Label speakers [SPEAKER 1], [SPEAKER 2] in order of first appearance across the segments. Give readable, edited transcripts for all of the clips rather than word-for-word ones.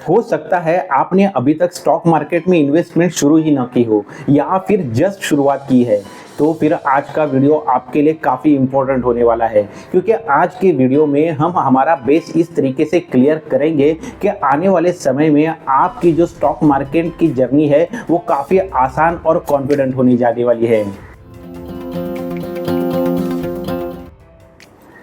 [SPEAKER 1] हो सकता है आपने अभी तक स्टॉक मार्केट में इन्वेस्टमेंट शुरू ही ना की हो या फिर जस्ट शुरुआत की है, तो फिर आज का वीडियो आपके लिए काफ़ी इम्पोर्टेंट होने वाला है, क्योंकि आज के वीडियो में हम हमारा बेस इस तरीके से क्लियर करेंगे कि आने वाले समय में आपकी जो स्टॉक मार्केट की जर्नी है वो काफ़ी आसान और कॉन्फिडेंट होने जाने वाली है।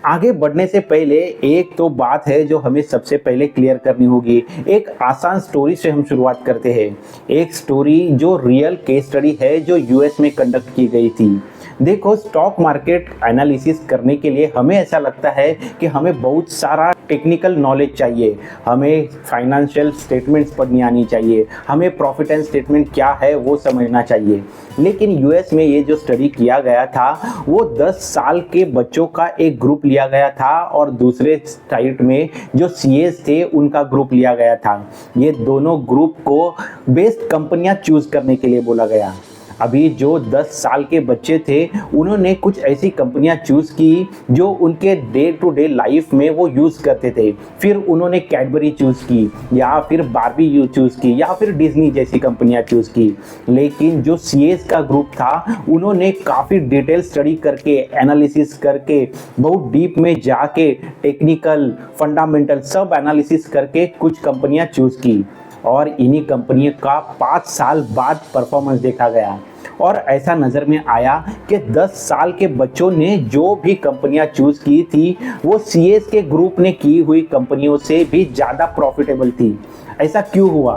[SPEAKER 1] आगे बढ़ने से पहले एक तो बात है जो हमें सबसे पहले क्लियर करनी होगी। एक आसान स्टोरी से हम शुरुआत करते हैं। एक स्टोरी जो रियल केस स्टडी है जो यूएस में कंडक्ट की गई थी। देखो, स्टॉक मार्केट एनालिसिस करने के लिए हमें ऐसा लगता है कि हमें बहुत सारा टेक्निकल नॉलेज चाहिए, हमें फाइनेंशियल स्टेटमेंट्स पढ़नी आनी चाहिए, हमें प्रॉफिट एंड स्टेटमेंट क्या है वो समझना चाहिए। लेकिन यूएस में ये जो स्टडी किया गया था वो 10 साल के बच्चों का एक ग्रुप लिया गया था और दूसरे साइड में जो सीएस थे उनका ग्रुप लिया गया था। ये दोनों ग्रुप को बेस्ट कंपनियां चूज करने के लिए बोला गया। अभी जो 10 साल के बच्चे थे उन्होंने कुछ ऐसी कंपनियां चूज की जो उनके डे टू डे लाइफ में वो यूज करते थे। फिर उन्होंने कैडबरी चूज की या फिर बार्बी चूज की या फिर डिज्नी जैसी कंपनियां चूज की। लेकिन जो सीएस का ग्रुप था उन्होंने काफ़ी डिटेल स्टडी करके, एनालिसिस करके, बहुत डीप में जाके टेक्निकल फंडामेंटल सब एनालिसिस करके कुछ कंपनियां चूज की और इन्हीं कंपनियों का 5 साल बाद परफॉर्मेंस देखा गया और ऐसा नज़र में आया कि 10 साल के बच्चों ने जो भी कंपनियां चूज की थी वो सीएस के ग्रुप ने की हुई कंपनियों से भी ज़्यादा प्रॉफिटेबल थी। ऐसा क्यों हुआ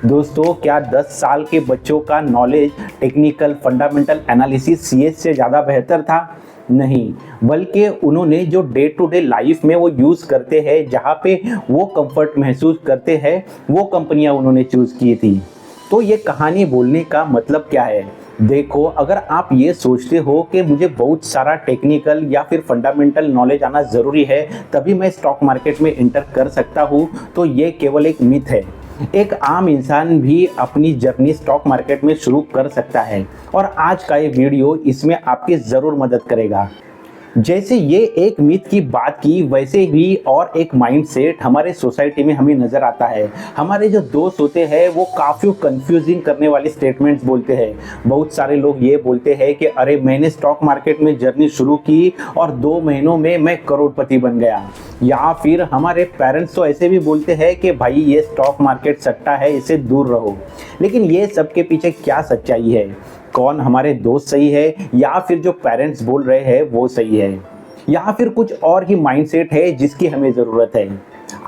[SPEAKER 1] दोस्तों? क्या 10 साल के बच्चों का knowledge technical fundamental analysis CS से ज़्यादा बेहतर था? नहीं, बल्कि उन्होंने जो डे टू डे लाइफ में वो यूज़ करते हैं, जहाँ पे वो कंफर्ट महसूस करते हैं, वो कंपनियां उन्होंने चूज़ की थी। तो ये कहानी बोलने का मतलब क्या है? देखो, अगर आप ये सोचते हो कि मुझे बहुत सारा टेक्निकल या फिर फंडामेंटल नॉलेज आना ज़रूरी है तभी मैं स्टॉक मार्केट में एंटर कर सकता हूँ, तो ये केवल एक मिथ है। एक आम इंसान भी अपनी जर्नी स्टॉक मार्केट में शुरू कर सकता है और आज का ये वीडियो इसमें आपकी ज़रूर मदद करेगा। जैसे ये एक मिथ की बात की, वैसे ही और एक माइंडसेट हमारे सोसाइटी में हमें नज़र आता है। हमारे जो दोस्त होते हैं वो काफ़ी कंफ्यूजिंग करने वाले स्टेटमेंट्स बोलते हैं। बहुत सारे लोग ये बोलते हैं कि अरे मैंने स्टॉक मार्केट में जर्नी शुरू की और 2 महीनों में मैं करोड़पति बन गया। या फिर हमारे पेरेंट्स तो ऐसे भी बोलते हैं कि भाई ये स्टॉक मार्केट सट्टा है, इससे दूर रहो। लेकिन ये सब के पीछे क्या सच्चाई है? कौन हमारे दोस्त सही है या फिर जो पेरेंट्स बोल रहे हैं वो सही है, या फिर कुछ और ही माइंडसेट है जिसकी हमें ज़रूरत है?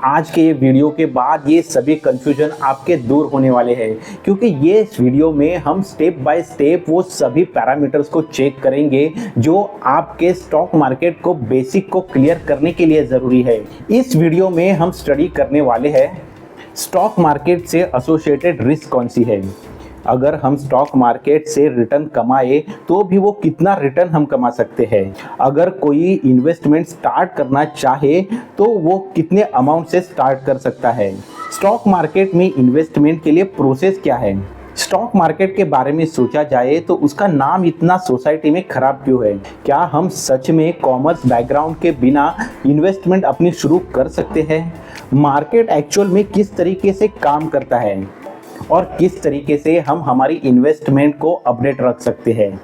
[SPEAKER 1] आज के ये वीडियो के बाद ये सभी कंफ्यूजन आपके दूर होने वाले हैं, क्योंकि ये वीडियो में हम स्टेप बाय स्टेप वो सभी पैरामीटर्स को चेक करेंगे जो आपके स्टॉक मार्केट को बेसिक को क्लियर करने के लिए ज़रूरी है। इस वीडियो में हम स्टडी करने वाले हैं स्टॉक मार्केट से एसोसिएटेड रिस्क कौन सी है। अगर हम स्टॉक मार्केट से रिटर्न कमाए तो भी वो कितना रिटर्न हम कमा सकते हैं। अगर कोई इन्वेस्टमेंट स्टार्ट करना चाहे तो वो कितने अमाउंट से स्टार्ट कर सकता है। स्टॉक मार्केट में इन्वेस्टमेंट के लिए प्रोसेस क्या है। स्टॉक मार्केट के बारे में सोचा जाए तो उसका नाम इतना सोसाइटी में खराब क्यों है? क्या हम सच में कॉमर्स बैकग्राउंड के बिना इन्वेस्टमेंट अपनी शुरू कर सकते हैं? मार्केट एक्चुअल में किस तरीके से काम करता है और किस तरीके से हम हमारी इन्वेस्टमेंट को अपडेट रख सकते हैं?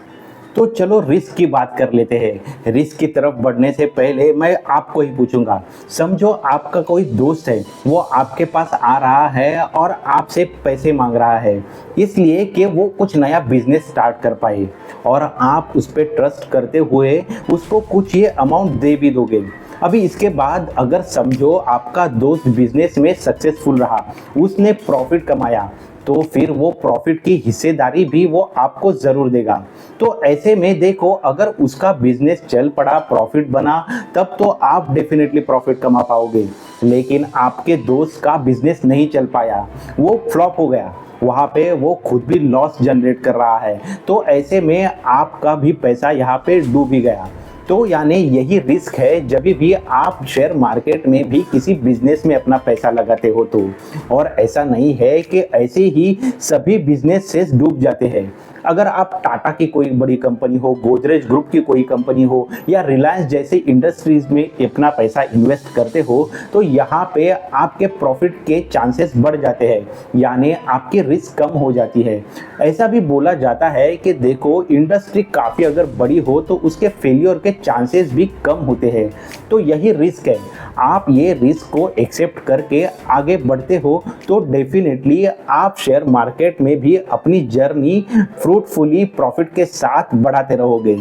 [SPEAKER 1] तो चलो रिस्क की बात कर लेते हैं। रिस्क की तरफ बढ़ने से पहले मैं आपको ही पूछूंगा, समझो आपका कोई दोस्त है, वो आपके पास आ रहा है और आपसे पैसे मांग रहा है इसलिए कि वो कुछ नया बिजनेस स्टार्ट कर पाए, और आप उस पर ट्रस्ट करते हुए उसको कुछ ये अमाउंट दे भी दोगे। अभी इसके बाद अगर समझो आपका दोस्त बिजनेस में सक्सेसफुल रहा, उसने प्रॉफिट कमाया, तो फिर वो प्रॉफिट की हिस्सेदारी भी वो आपको ज़रूर देगा। तो ऐसे में देखो, अगर उसका बिजनेस चल पड़ा, प्रॉफिट बना, तब तो आप डेफिनेटली प्रॉफिट कमा पाओगे। लेकिन आपके दोस्त का बिजनेस नहीं चल पाया, वो फ्लॉप हो गया, वहाँ पे वो खुद भी लॉस जनरेट कर रहा है, तो ऐसे में आपका भी पैसा यहाँ पे डूब ही गया। तो यानी यही रिस्क है जब भी आप शेयर मार्केट में भी किसी बिजनेस में अपना पैसा लगाते हो तो। और ऐसा नहीं है कि ऐसे ही सभी बिजनेसेस डूब जाते हैं। अगर आप टाटा की कोई बड़ी कंपनी हो, गोदरेज ग्रुप की कोई कंपनी हो या रिलायंस जैसी इंडस्ट्रीज में अपना पैसा इन्वेस्ट करते हो तो यहाँ पे आपके प्रॉफिट के चांसेस बढ़ जाते हैं, यानी आपकी रिस्क कम हो जाती है। ऐसा भी बोला जाता है कि देखो इंडस्ट्री काफ़ी अगर बड़ी हो तो उसके फेलियर के चांसेस भी कम होते हैं। तो यही रिस्क है, आप ये रिस्क को एक्सेप्ट करके आगे बढ़ते हो तो डेफिनेटली आप शेयर मार्केट में भी अपनी जर्नी फ्रूटफुली प्रॉफिट के साथ बढ़ाते रहोगे।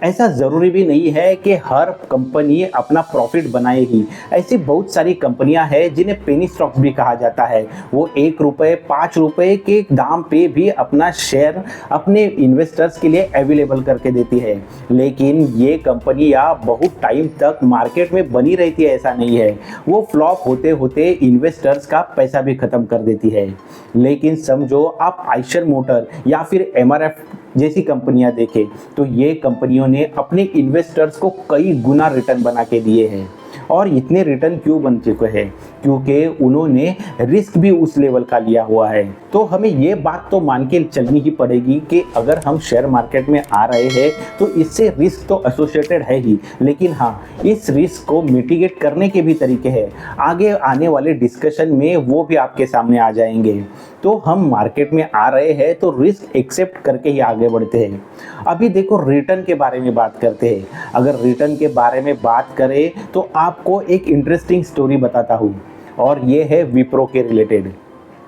[SPEAKER 1] ऐसा ज़रूरी भी नहीं है कि हर कंपनी अपना प्रॉफिट बनाएगी। ऐसी बहुत सारी कंपनियां हैं जिन्हें पेनी स्टॉक्स भी कहा जाता है। वो 1 रुपये 5 रुपये के दाम पे भी अपना शेयर अपने इन्वेस्टर्स के लिए अवेलेबल करके देती है, लेकिन ये कंपनियां बहुत टाइम तक मार्केट में बनी रहती है ऐसा नहीं है। वो फ्लॉप होते होते इन्वेस्टर्स का पैसा भी ख़त्म कर देती है। लेकिन समझो आप आइशर मोटर या फिर एमआरएफ जैसी कंपनियां देखें तो ये कंपनियों ने अपने इन्वेस्टर्स को कई गुना रिटर्न बना के दिए हैं। और इतने रिटर्न क्यों बन चुके हैं? क्योंकि उन्होंने रिस्क भी उस लेवल का लिया हुआ है। तो हमें ये बात तो मान के चलनी ही पड़ेगी कि अगर हम शेयर मार्केट में आ रहे हैं तो इससे रिस्क तो एसोसिएटेड है ही, लेकिन हाँ, इस रिस्क को मिटिगेट करने के भी तरीके हैं। आगे आने वाले डिस्कशन में वो भी आपके सामने आ जाएंगे। तो हम मार्केट में आ रहे हैं तो रिस्क एक्सेप्ट करके ही आगे बढ़ते हैं। अभी देखो रिटर्न के बारे में बात करते हैं। अगर रिटर्न के बारे में बात करें तो आपको एक इंटरेस्टिंग स्टोरी बताता हूँ, और ये है विप्रो के रिलेटेड।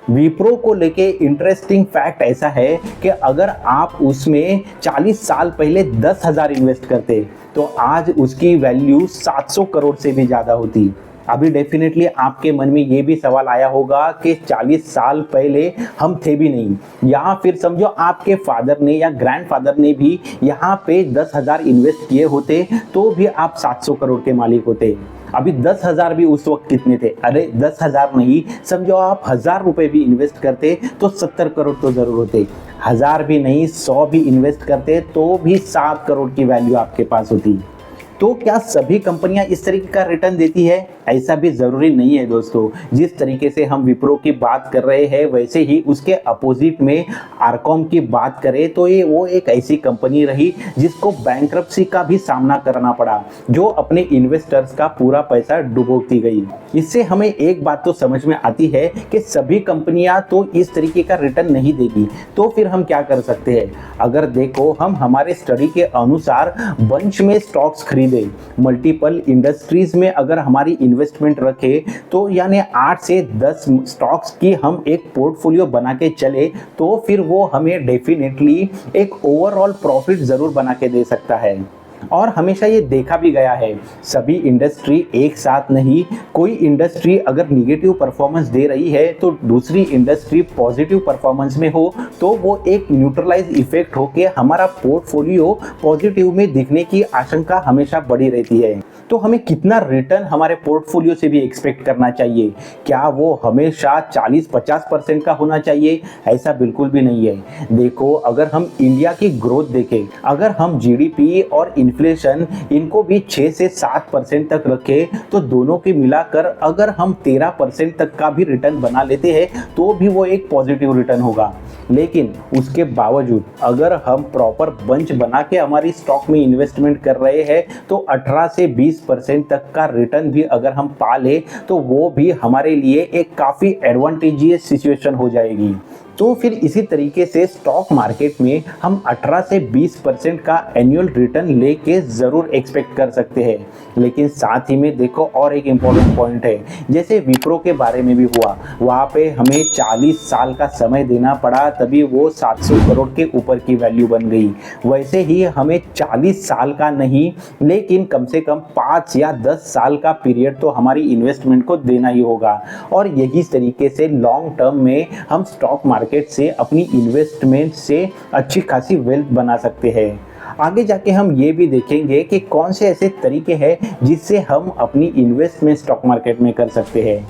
[SPEAKER 1] विप्रो को लेके इंटरेस्टिंग फैक्ट ऐसा है कि अगर आप उसमें 40 साल पहले 10,000 इन्वेस्ट करते तो आज उसकी वैल्यू 700 करोड़ से भी ज़्यादा होती। अभी डेफिनेटली आपके मन में ये भी सवाल आया होगा कि 40 साल पहले हम थे भी नहीं, या फिर समझो आपके फादर ने या ग्रैंडफादर ने भी यहाँ पे 10,000 इन्वेस्ट किए होते तो भी आप 700 करोड़ के मालिक होते। अभी 10,000 भी उस वक्त कितने थे? अरे 10,000 नहीं, समझो आप 1,000 रुपये भी इन्वेस्ट करते तो 70 करोड़ तो ज़रूर होते। 1,000 भी नहीं, 100 भी इन्वेस्ट करते तो भी 7 करोड़ की वैल्यू आपके पास होती। तो क्या सभी कंपनियां इस तरीके का रिटर्न देती है? ऐसा भी ज़रूरी नहीं है दोस्तों। जिस तरीके से हम विप्रो की बात कर रहे हैं वैसे ही उसके अपोजिट में आरकॉम की बात करें तो ये वो एक ऐसी कंपनी रही जिसको बैंक्रप्सी का भी सामना करना पड़ा, जो अपने इन्वेस्टर्स का पूरा पैसा डुबोती गई। इससे हमें एक बात तो समझ में आती है कि सभी कंपनियां तो इस तरीके का रिटर्न नहीं देगी। तो फिर हम क्या कर सकते हैं? अगर देखो हम हमारे स्टडी के अनुसार बंच में स्टॉक्स खरीदे, मल्टीपल इंडस्ट्रीज में अगर हमारी इन्वेस्टमेंट रखे तो यानी 8 से 10 स्टॉक्स की हम एक पोर्टफोलियो बना के चले तो फिर वो हमें डेफिनेटली एक ओवरऑल प्रॉफिट जरूर बना के दे सकता है। और हमेशा ये देखा भी गया है, सभी इंडस्ट्री एक साथ नहीं, कोई इंडस्ट्री अगर निगेटिव परफॉर्मेंस दे रही है तो दूसरी इंडस्ट्री पॉजिटिव परफॉर्मेंस में हो तो वो एक न्यूट्रलाइज इफेक्ट होके हमारा पोर्टफोलियो पॉजिटिव में दिखने की आशंका हमेशा बढ़ी रहती है। तो हमें कितना रिटर्न हमारे पोर्टफोलियो से भी एक्सपेक्ट करना चाहिए? क्या वो हमेशा 40-50% का होना चाहिए? ऐसा बिल्कुल भी नहीं है। देखो अगर हम इंडिया की ग्रोथ देखें, अगर हम जीडीपी और इन्फ्लेशन इनको भी 6 से 7% तक रखें तो दोनों के मिलाकर अगर हम 13% तक का भी रिटर्न बना लेते हैं तो भी वो एक पॉजिटिव रिटर्न होगा। लेकिन उसके बावजूद अगर हम प्रॉपर बंच बना के हमारी स्टॉक में इन्वेस्टमेंट कर रहे हैं तो 18 से 20% तक का रिटर्न भी अगर हम पा ले तो वो भी हमारे लिए एक काफ़ी एडवांटेजियस सिचुएशन हो जाएगी। तो फिर इसी तरीके से स्टॉक मार्केट में हम 18 से 20% का एनुअल रिटर्न लेके ज़रूर एक्सपेक्ट कर सकते हैं। लेकिन साथ ही में देखो और एक इम्पॉर्टेंट पॉइंट है, जैसे विप्रो के बारे में भी हुआ, वहाँ पे हमें 40 साल का समय देना पड़ा तभी वो 700 करोड़ के ऊपर की वैल्यू बन गई। वैसे ही हमें 40 साल का नहीं लेकिन कम से कम 5 या 10 साल का पीरियड तो हमारी इन्वेस्टमेंट को देना ही होगा। और यही तरीके से लॉन्ग टर्म में हम स्टॉक मार्केट से अपनी इन्वेस्टमेंट से अच्छी खासी वेल्थ बना सकते हैं। आगे जाके हम ये भी देखेंगे कि कौन से ऐसे तरीके हैं जिससे हम अपनी इन्वेस्टमेंट स्टॉक मार्केट में कर सकते हैं।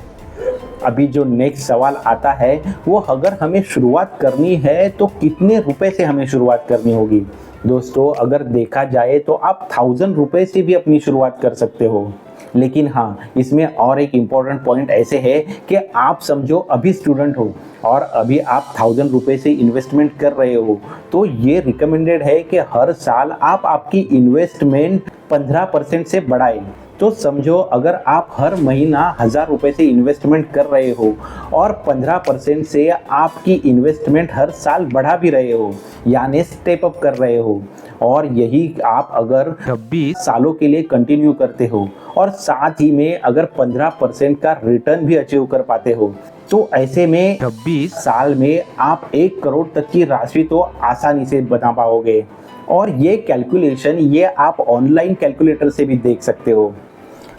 [SPEAKER 1] अभी जो नेक्स्ट सवाल आता है वो, अगर हमें शुरुआत करनी है तो कितने रुपए से हमें शुरुआत करनी होगी? दोस्तों अगर देखा जाए तो आप 1000 रुपए से भी अपनी शुरुआत कर सकते हो। लेकिन हाँ, इसमें और एक इम्पॉर्टेंट पॉइंट ऐसे है कि आप समझो अभी स्टूडेंट हो और अभी आप 1000 रुपये से इन्वेस्टमेंट कर रहे हो, तो ये रिकमेंडेड है कि हर साल आप आपकी इन्वेस्टमेंट 15% से बढ़ाएं। तो समझो अगर आप हर महीना 1000 रुपये से इन्वेस्टमेंट कर रहे हो और 15% से आपकी इन्वेस्टमेंट हर साल बढ़ा भी रहे हो, यानी स्टेप अप कर रहे हो, और यही आप अगर 26 सालों के लिए कंटिन्यू करते हो और साथ ही में अगर 15% का रिटर्न भी अचीव कर पाते हो, तो ऐसे में 26 साल में आप 1 करोड़ तक की राशि तो आसानी से बना पाओगे। और ये कैलकुलेशन ये आप ऑनलाइन कैलकुलेटर से भी देख सकते हो।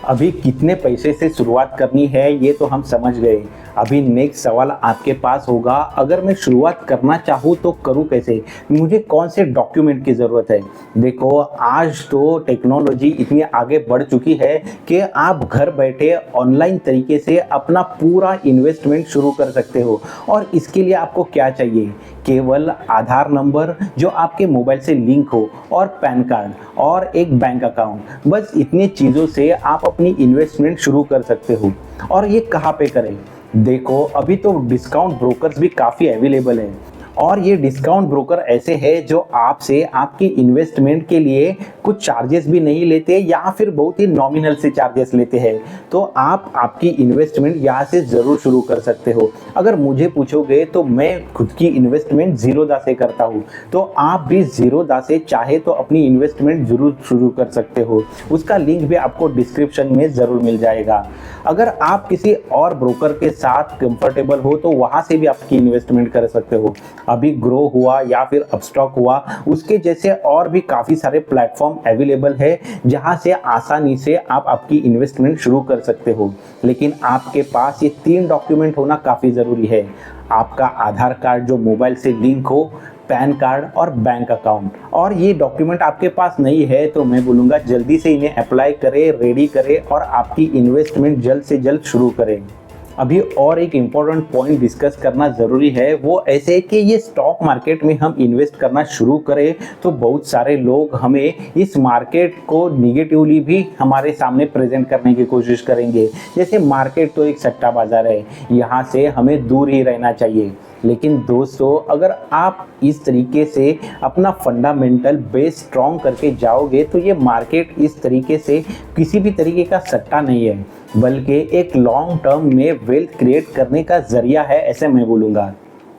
[SPEAKER 1] अभी कितने पैसे से शुरुआत करनी है ये तो हम समझ गए। अभी नेक्स्ट सवाल आपके पास होगा, अगर मैं शुरुआत करना चाहूँ तो करूँ कैसे, मुझे कौन से डॉक्यूमेंट की ज़रूरत है। देखो आज तो टेक्नोलॉजी इतनी आगे बढ़ चुकी है कि आप घर बैठे ऑनलाइन तरीके से अपना पूरा इन्वेस्टमेंट शुरू कर सकते हो। और इसके लिए आपको क्या चाहिए, केवल आधार नंबर जो आपके मोबाइल से लिंक हो और पैन कार्ड और एक बैंक अकाउंट, बस इतनी चीज़ों से आप अपनी इन्वेस्टमेंट शुरू कर सकते हो। और ये कहाँ पे करें, देखो अभी तो डिस्काउंट ब्रोकर्स भी काफ़ी अवेलेबल हैं और ये डिस्काउंट ब्रोकर ऐसे हैं जो आपसे आपकी इन्वेस्टमेंट के लिए कुछ चार्जेस भी नहीं लेते या फिर बहुत ही नॉमिनल से चार्जेस लेते हैं। तो आप आपकी इन्वेस्टमेंट यहाँ से ज़रूर शुरू कर सकते हो। अगर मुझे पूछोगे तो मैं खुद की इन्वेस्टमेंट ज़ीरोधा से करता हूँ, तो आप भी ज़ीरोधा से चाहे तो अपनी इन्वेस्टमेंट ज़रूर शुरू कर सकते हो। उसका लिंक भी आपको डिस्क्रिप्शन में ज़रूर मिल जाएगा। अगर आप किसी और ब्रोकर के साथ कंफर्टेबल हो तो वहाँ से भी आपकी इन्वेस्टमेंट कर सकते हो। अभी ग्रो हुआ या फिर अपस्टॉक हुआ, उसके जैसे और भी काफ़ी सारे प्लेटफॉर्म अवेलेबल है जहां से आसानी से आप आपकी इन्वेस्टमेंट शुरू कर सकते हो। लेकिन आपके पास ये 3 डॉक्यूमेंट होना काफ़ी ज़रूरी है। आपका आधार कार्ड जो मोबाइल से लिंक हो, पैन कार्ड और बैंक अकाउंट। और ये डॉक्यूमेंट आपके पास नहीं है तो मैं बोलूँगा जल्दी से इन्हें अप्लाई करें, रेडी करें और आपकी इन्वेस्टमेंट जल्द से जल्द शुरू करें। अभी और एक इम्पॉर्टेंट पॉइंट डिस्कस करना ज़रूरी है, वो ऐसे है कि ये स्टॉक मार्केट में हम इन्वेस्ट करना शुरू करें तो बहुत सारे लोग हमें इस मार्केट को निगेटिवली भी हमारे सामने प्रेजेंट करने की कोशिश करेंगे। जैसे मार्केट तो एक सट्टा बाजार है, यहाँ से हमें दूर ही रहना चाहिए। लेकिन दोस्तों अगर आप इस तरीके से अपना फंडामेंटल बेस स्ट्रॉन्ग करके जाओगे तो ये मार्केट इस तरीके से किसी भी तरीके का सट्टा नहीं है, बल्कि एक लॉन्ग टर्म में वेल्थ क्रिएट करने का जरिया है, ऐसे मैं बोलूँगा।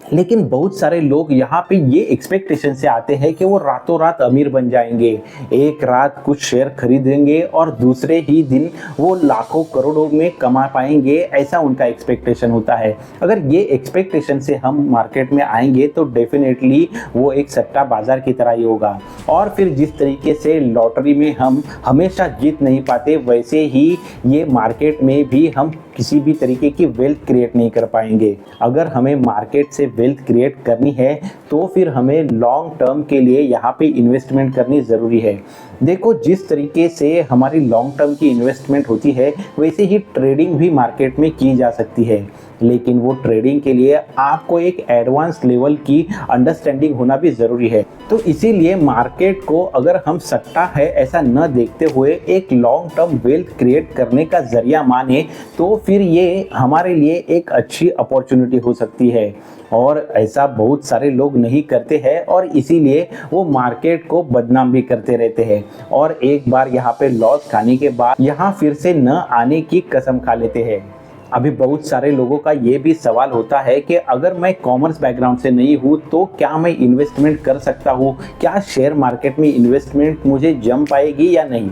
[SPEAKER 1] लेकिन बहुत सारे लोग यहाँ पे ये एक्सपेक्टेशन से आते हैं कि वो रातों रात अमीर बन जाएंगे, एक रात कुछ शेयर खरीदेंगे और दूसरे ही दिन वो लाखों करोड़ों में कमा पाएंगे, ऐसा उनका एक्सपेक्टेशन होता है। अगर ये एक्सपेक्टेशन से हम मार्केट में आएंगे तो डेफिनेटली वो एक सट्टा बाजार की तरह ही होगा। और फिर जिस तरीके से लॉटरी में हम हमेशा जीत नहीं पाते, वैसे ही ये मार्केट में भी हम किसी भी तरीके की वेल्थ क्रिएट नहीं कर पाएंगे। अगर हमें मार्केट से वेल्थ क्रिएट करनी है तो फिर हमें लॉन्ग टर्म के लिए यहाँ पे इन्वेस्टमेंट करनी ज़रूरी है। देखो जिस तरीके से हमारी लॉन्ग टर्म की इन्वेस्टमेंट होती है वैसे ही ट्रेडिंग भी मार्केट में की जा सकती है, लेकिन वो ट्रेडिंग के लिए आपको एक एडवांस लेवल की अंडरस्टैंडिंग होना भी ज़रूरी है। तो इसीलिए मार्केट को अगर हम सट्टा है ऐसा न देखते हुए एक लॉन्ग टर्म वेल्थ क्रिएट करने का जरिया माने तो फिर ये हमारे लिए एक अच्छी अपॉर्चुनिटी हो सकती है। और ऐसा बहुत सारे लोग नहीं करते हैं और इसीलिए वो मार्केट को बदनाम भी करते रहते हैं और एक बार यहाँ पे लॉस खाने के बाद यहाँ फिर से न आने की कसम खा लेते हैं। अभी बहुत सारे लोगों का ये भी सवाल होता है कि अगर मैं कॉमर्स बैकग्राउंड से नहीं हूँ तो क्या मैं इन्वेस्टमेंट कर सकता हूँ, क्या शेयर मार्केट में इन्वेस्टमेंट मुझे जम पाएगी या नहीं।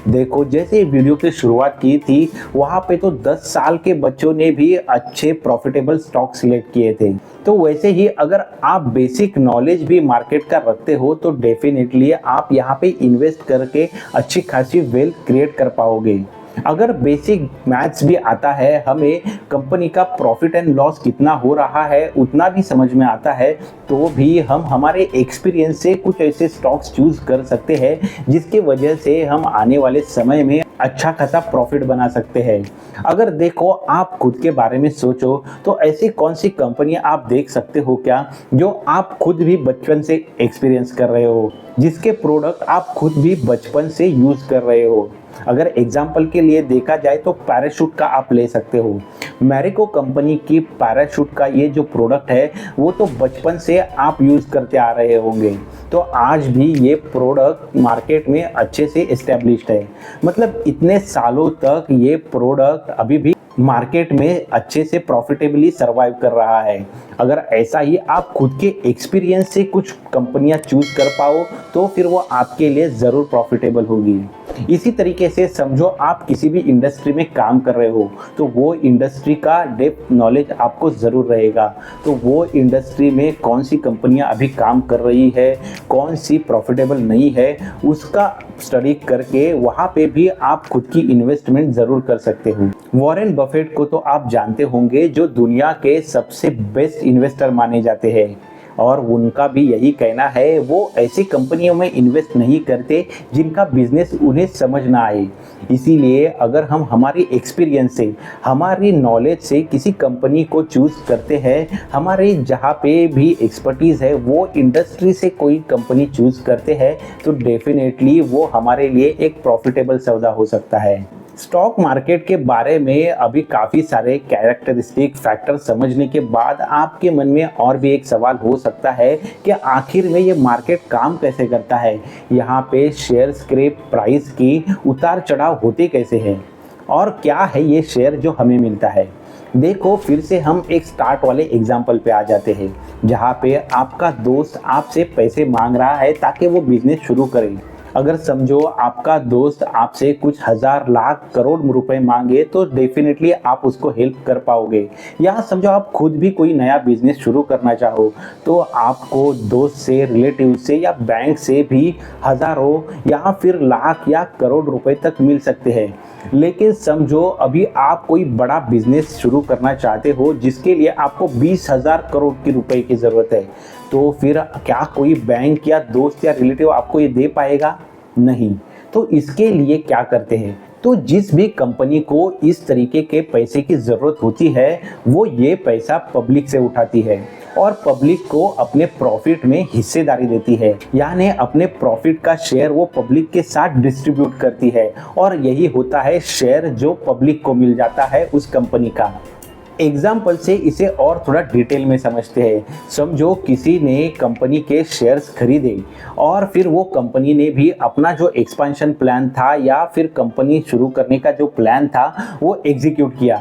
[SPEAKER 1] देखो जैसे वीडियो की शुरुआत की थी वहाँ पे तो 10 साल के बच्चों ने भी अच्छे प्रॉफिटेबल स्टॉक सिलेक्ट किए थे। तो वैसे ही अगर आप बेसिक नॉलेज भी मार्केट का रखते हो तो डेफिनेटली आप यहाँ पे इन्वेस्ट करके अच्छी खासी वेल्थ क्रिएट कर पाओगे। अगर बेसिक मैथ्स भी आता है, हमें कंपनी का प्रॉफिट एंड लॉस कितना हो रहा है उतना भी समझ में आता है, तो भी हम हमारे एक्सपीरियंस से कुछ ऐसे स्टॉक्स चूज कर सकते हैं जिसके वजह से हम आने वाले समय में अच्छा खासा प्रॉफिट बना सकते हैं। अगर देखो आप खुद के बारे में सोचो तो ऐसी कौन सी कंपनियां आप देख सकते हो क्या जो आप खुद भी बचपन से एक्सपीरियंस कर रहे हो, जिसके प्रोडक्ट आप खुद भी बचपन से यूज कर रहे हो। अगर एग्जाम्पल के लिए देखा जाए तो पैराशूट का आप ले सकते हो। मैरिको कंपनी की पैराशूट का ये जो प्रोडक्ट है वो तो बचपन से आप यूज़ करते आ रहे होंगे, तो आज भी ये प्रोडक्ट मार्केट में अच्छे से एस्टेब्लिश्ड है। मतलब इतने सालों तक ये प्रोडक्ट अभी भी मार्केट में अच्छे से प्रॉफिटेबली सर्वाइव कर रहा है। अगर ऐसा ही आप खुद के एक्सपीरियंस से कुछ कंपनियां चूज कर पाओ तो फिर वो आपके लिए ज़रूर प्रॉफिटेबल होगी। इसी तरीके से समझो आप किसी भी इंडस्ट्री में काम कर रहे हो तो वो इंडस्ट्री का डेप्थ नॉलेज आपको ज़रूर रहेगा। तो वो इंडस्ट्री में कौन सी कंपनियां अभी काम कर रही है, कौन सी प्रॉफिटेबल नहीं है, उसका स्टडी करके वहाँ पे भी आप खुद की इन्वेस्टमेंट ज़रूर कर सकते हो। वॉरेन बफेट को तो आप जानते होंगे, जो दुनिया के सबसे बेस्ट इन्वेस्टर माने जाते हैं, और उनका भी यही कहना है वो ऐसी कंपनियों में इन्वेस्ट नहीं करते जिनका बिजनेस उन्हें समझ ना आए। इसीलिए अगर हम हमारी एक्सपीरियंस से, हमारी नॉलेज से किसी कंपनी को चूज़ करते हैं, हमारे जहाँ पे भी एक्सपर्टीज़ है वो इंडस्ट्री से कोई कंपनी चूज़ करते हैं, तो डेफिनेटली वो हमारे लिए एक प्रॉफिटेबल सौदा हो सकता है। स्टॉक मार्केट के बारे में अभी काफ़ी सारे कैरेक्टरिस्टिक फैक्टर समझने के बाद आपके मन में और भी एक सवाल हो सकता है कि आखिर में ये मार्केट काम कैसे करता है, यहाँ पे शेयर्स के प्राइस की उतार चढ़ाव होते कैसे हैं, और क्या है ये शेयर जो हमें मिलता है। देखो फिर से हम एक स्टार्ट वाले एग्जाम्पल पे आ जाते हैं, जहाँ पे आपका दोस्त आपसे पैसे मांग रहा है ताकि वो बिजनेस शुरू करे। अगर समझो आपका दोस्त आपसे कुछ हज़ार लाख करोड़ रुपए मांगे तो डेफिनेटली आप उसको हेल्प कर पाओगे। या समझो आप खुद भी कोई नया बिजनेस शुरू करना चाहो तो आपको दोस्त से, रिलेटिव से या बैंक से भी हज़ारों या फिर लाख या करोड़ रुपए तक मिल सकते हैं। लेकिन समझो अभी आप कोई बड़ा बिजनेस शुरू करना चाहते हो जिसके लिए आपको 20,000 करोड़ की रुपए की ज़रूरत है, तो फिर क्या कोई बैंक या दोस्त या रिलेटिव आपको ये दे पाएगा? नहीं। तो इसके लिए क्या करते हैं, तो जिस भी कंपनी को इस तरीके के पैसे की ज़रूरत होती है वो ये पैसा पब्लिक से उठाती है और पब्लिक को अपने प्रॉफिट में हिस्सेदारी देती है, यानी अपने प्रॉफिट का शेयर वो पब्लिक के साथ डिस्ट्रीब्यूट करती है, और यही होता है शेयर जो पब्लिक को मिल जाता है उस कंपनी का। एग्जाम्पल से इसे और थोड़ा डिटेल में समझते हैं। समझो किसी ने कंपनी के शेयर्स खरीदे और फिर वो कंपनी ने भी अपना जो एक्सपेंशन प्लान था या फिर कंपनी शुरू करने का जो प्लान था वो एग्जीक्यूट किया।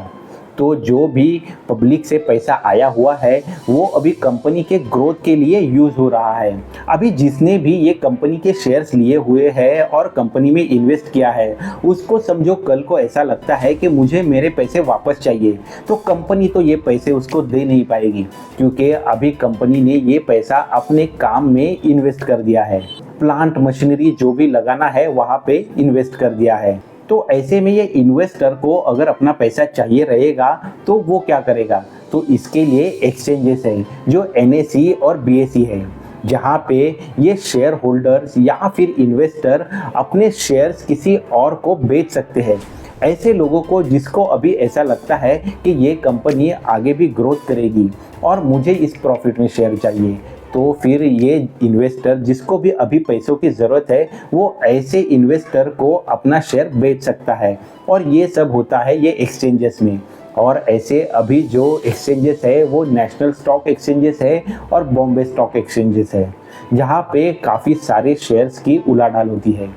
[SPEAKER 1] तो जो भी पब्लिक से पैसा आया हुआ है वो अभी कंपनी के ग्रोथ के लिए यूज़ हो रहा है। अभी जिसने भी ये कंपनी के शेयर्स लिए हुए हैं और कंपनी में इन्वेस्ट किया है उसको समझो कल को ऐसा लगता है कि मुझे मेरे पैसे वापस चाहिए, तो कंपनी तो ये पैसे उसको दे नहीं पाएगी, क्योंकि अभी कंपनी ने ये पैसा अपने काम में इन्वेस्ट कर दिया है, प्लांट मशीनरी जो भी लगाना है वहाँ पे इन्वेस्ट कर दिया है। तो ऐसे में ये इन्वेस्टर को अगर अपना पैसा चाहिए रहेगा तो वो क्या करेगा, तो इसके लिए एक्सचेंजेस हैं जो NSE और BSE है, जहाँ पे ये शेयर होल्डर्स या फिर इन्वेस्टर अपने शेयर्स किसी और को बेच सकते हैं। ऐसे लोगों को जिसको अभी ऐसा लगता है कि ये कंपनी आगे भी ग्रोथ करेगी और मुझे इस प्रॉफिट में शेयर चाहिए, तो फिर ये इन्वेस्टर जिसको भी अभी पैसों की ज़रूरत है वो ऐसे इन्वेस्टर को अपना शेयर बेच सकता है, और ये सब होता है ये एक्सचेंजेस में। और ऐसे अभी जो एक्सचेंजेस है वो नेशनल स्टॉक एक्सचेंजेस है और बॉम्बे स्टॉक एक्सचेंजेस है, जहाँ पे काफ़ी सारे शेयर्स की उलाढाल होती है।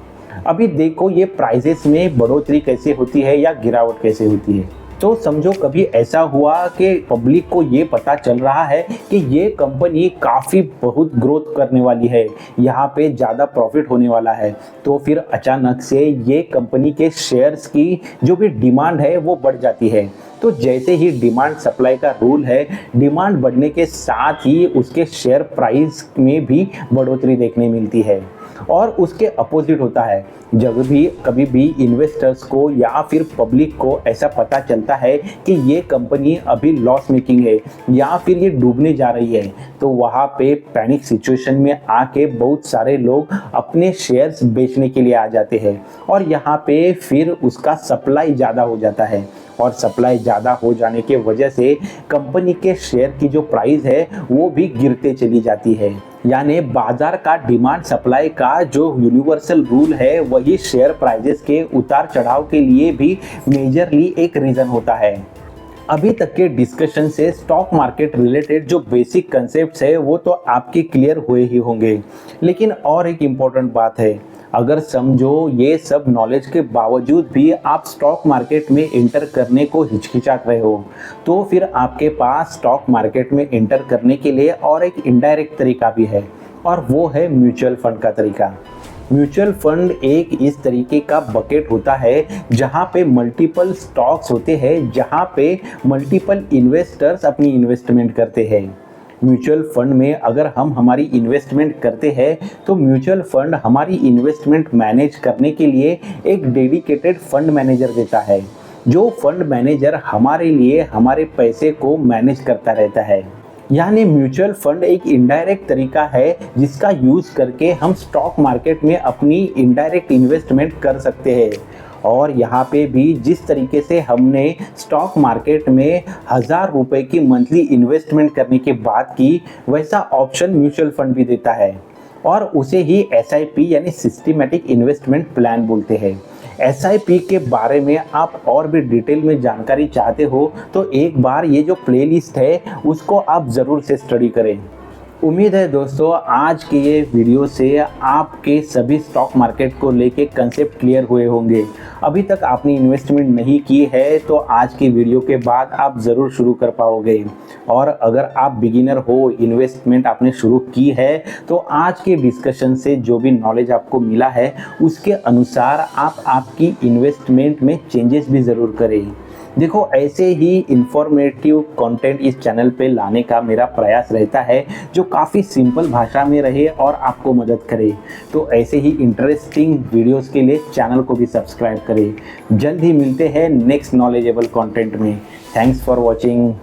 [SPEAKER 1] अभी देखो ये प्राइजेस में बढ़ोतरी कैसे होती है या गिरावट कैसे होती है। तो समझो कभी ऐसा हुआ कि पब्लिक को ये पता चल रहा है कि ये कंपनी काफ़ी बहुत ग्रोथ करने वाली है, यहाँ पे ज़्यादा प्रॉफिट होने वाला है, तो फिर अचानक से ये कंपनी के शेयर्स की जो भी डिमांड है वो बढ़ जाती है। तो जैसे ही डिमांड सप्लाई का रूल है, डिमांड बढ़ने के साथ ही उसके शेयर प्राइस में भी बढ़ोतरी देखने मिलती है। और उसके अपोजिट होता है, जब भी कभी भी इन्वेस्टर्स को या फिर पब्लिक को ऐसा पता चलता है कि ये कंपनी अभी लॉस मेकिंग है या फिर ये डूबने जा रही है, तो वहाँ पे पैनिक सिचुएशन में आके बहुत सारे लोग अपने शेयर्स बेचने के लिए आ जाते हैं और यहाँ पे फिर उसका सप्लाई ज़्यादा हो जाता है और सप्लाई ज़्यादा हो जाने के वजह से कंपनी के शेयर की जो प्राइस है वो भी गिरते चली जाती है। यानी बाजार का डिमांड सप्लाई का जो यूनिवर्सल रूल है वही शेयर प्राइजेस के उतार चढ़ाव के लिए भी मेजरली एक रीज़न होता है। अभी तक के डिस्कशन से स्टॉक मार्केट रिलेटेड जो बेसिक कंसेप्ट्स है वो तो आपके क्लियर हुए ही होंगे, लेकिन और एक इम्पॉर्टेंट बात है, अगर समझो ये सब नॉलेज के बावजूद भी आप स्टॉक मार्केट में एंटर करने को हिचकिचात रहे हो, तो फिर आपके पास स्टॉक मार्केट में एंटर करने के लिए और एक इनडायरेक्ट तरीका भी है, और वो है म्यूचुअल फंड का तरीका। म्यूचुअल फंड एक इस तरीके का बकेट होता है जहां पे मल्टीपल स्टॉक्स होते हैं, जहां पे मल्टीपल इन्वेस्टर्स अपनी इन्वेस्टमेंट करते हैं। म्यूचुअल फंड में अगर हम हमारी इन्वेस्टमेंट करते हैं तो म्यूचुअल फंड हमारी इन्वेस्टमेंट मैनेज करने के लिए एक डेडिकेटेड फंड मैनेजर देता है, जो फंड मैनेजर हमारे लिए हमारे पैसे को मैनेज करता रहता है। यानी म्यूचुअल फंड एक इनडायरेक्ट तरीका है जिसका यूज़ करके हम स्टॉक मार्केट में अपनी इनडायरेक्ट इन्वेस्टमेंट कर सकते हैं। और यहाँ पे भी जिस तरीके से हमने स्टॉक मार्केट में 1000 रुपये की मंथली इन्वेस्टमेंट करने की बात की, वैसा ऑप्शन म्यूचुअल फंड भी देता है, और उसे ही SIP यानी सिस्टमैटिक इन्वेस्टमेंट प्लान बोलते हैं। SIP के बारे में आप और भी डिटेल में जानकारी चाहते हो तो एक बार ये जो प्लेलिस्ट है उसको आप ज़रूर से स्टडी करें। उम्मीद है दोस्तों आज के ये वीडियो से आपके सभी स्टॉक मार्केट को लेके कंसेप्ट क्लियर हुए होंगे। अभी तक आपने इन्वेस्टमेंट नहीं की है तो आज की वीडियो के बाद आप ज़रूर शुरू कर पाओगे, और अगर आप बिगिनर हो, इन्वेस्टमेंट आपने शुरू की है, तो आज के डिस्कशन से जो भी नॉलेज आपको मिला है उसके अनुसार आप आपकी इन्वेस्टमेंट में चेंजेस भी ज़रूर करें। देखो, ऐसे ही इंफॉर्मेटिव कंटेंट इस चैनल पे लाने का मेरा प्रयास रहता है जो काफ़ी सिंपल भाषा में रहे और आपको मदद करे। तो ऐसे ही इंटरेस्टिंग वीडियोस के लिए चैनल को भी सब्सक्राइब करें। जल्द ही मिलते हैं नेक्स्ट नॉलेजेबल कंटेंट में। Thanks for watching.